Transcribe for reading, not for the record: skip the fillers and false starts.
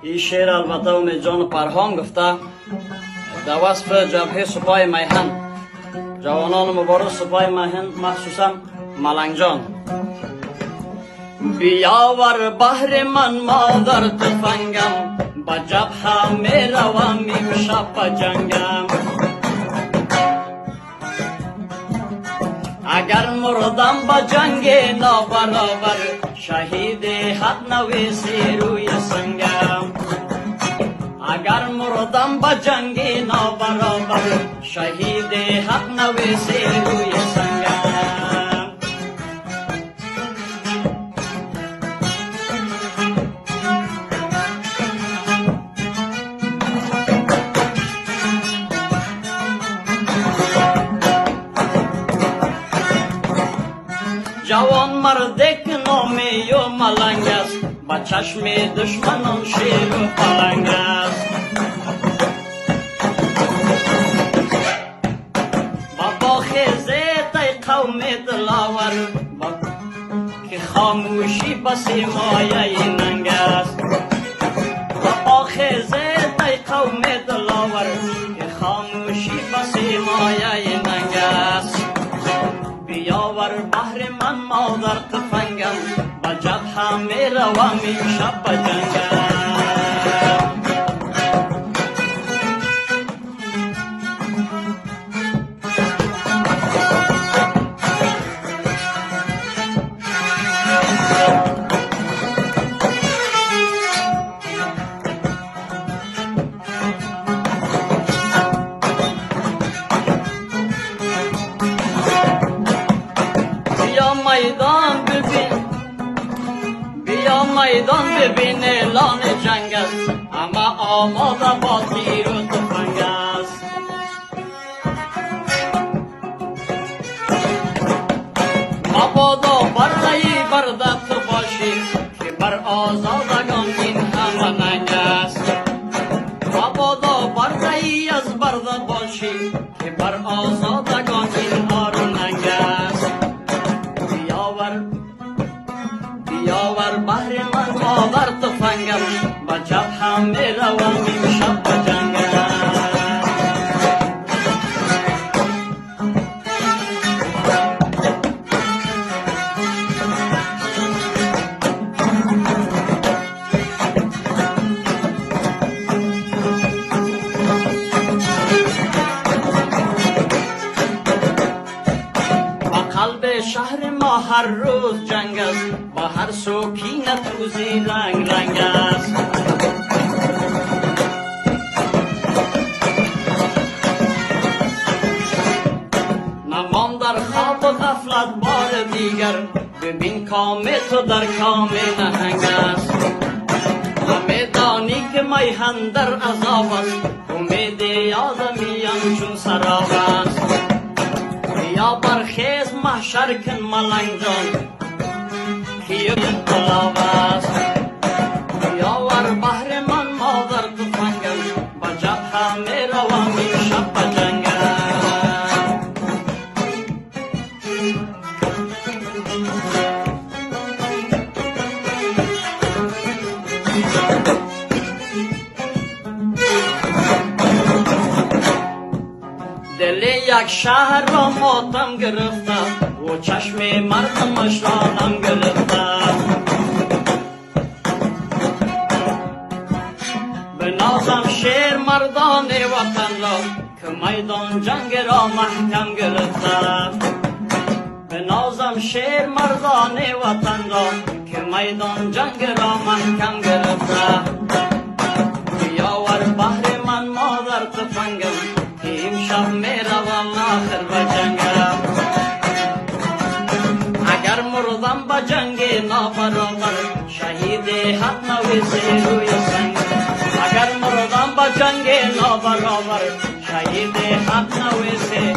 این شعر البته امید جان پرهام گفته در وصف جبهه سپاه میهن، جوانان مبارز سپاه میهن، مخصوصا ملنگ جان. بیاور بهر من مادر تفنگم، با جبهه می روم امشب به جنگم. اگر مردم با جنگ نابرابر، شهید حق نویسی روی سنگم. اگر مردم با جنگ نابرابر، شهید حق نویسی روی سنگم. جوان مردک نامی و ملنگ است، با چشم دشمنان شیر و پلنگ است. بابا خیزه تای قوم دلاور، که خاموشی بسی مایه ننگ است. بابا خیزه تای قوم دلاور، که خاموشی بسی مایه ننگ است. بیاور بهر من مادر تفنگم، با جبهه می روم امشب به جنگم. میدان ببین، بیا میدان ببین اعلان جنگ است، اما آماده با تیر و تفنگ است. مبادا برای بردت تو باشی، که بر آزادگان این همه ننگ است. مبادا برای از بردت باشی، که بر آزادگان این هارو ننگ است. بیاور بهر من مادر تفنگم، با جبهه می روم امشب به جنگم. قلب شهر ما هر روز جنگ است، با هر سو کینه توزی رنگ رنگ است. نمان در خواب و غفلت بار دیگر، ببین کام تو در کام نهنگ است. همه دانی که میهن در عذاب است، امید آدمیان چون سراب است. یا برخیز محشر کن ملنگ جان، که یک گلاب است. بیاور بهر من مادر تفنگم، با جبهه می روم امشب به جنگم. دل یک شهر را ماتم گرفته، و چشم مردمش را نم گرفته. بنازم شیر مردان وطن را، که میدان جنگ را محکم گرفته. بنازم شیر مردان وطن را، که میدان جنگ را محکم گرفته. بیاور بهر من مادر تفنگم، که امشب می روم آخر به جنگم. اگر مردم با جنگ نابرابر، شهید حق نویسی روی سنگم. اگر مردم با جنگ نابرابر، شهید حق نویسی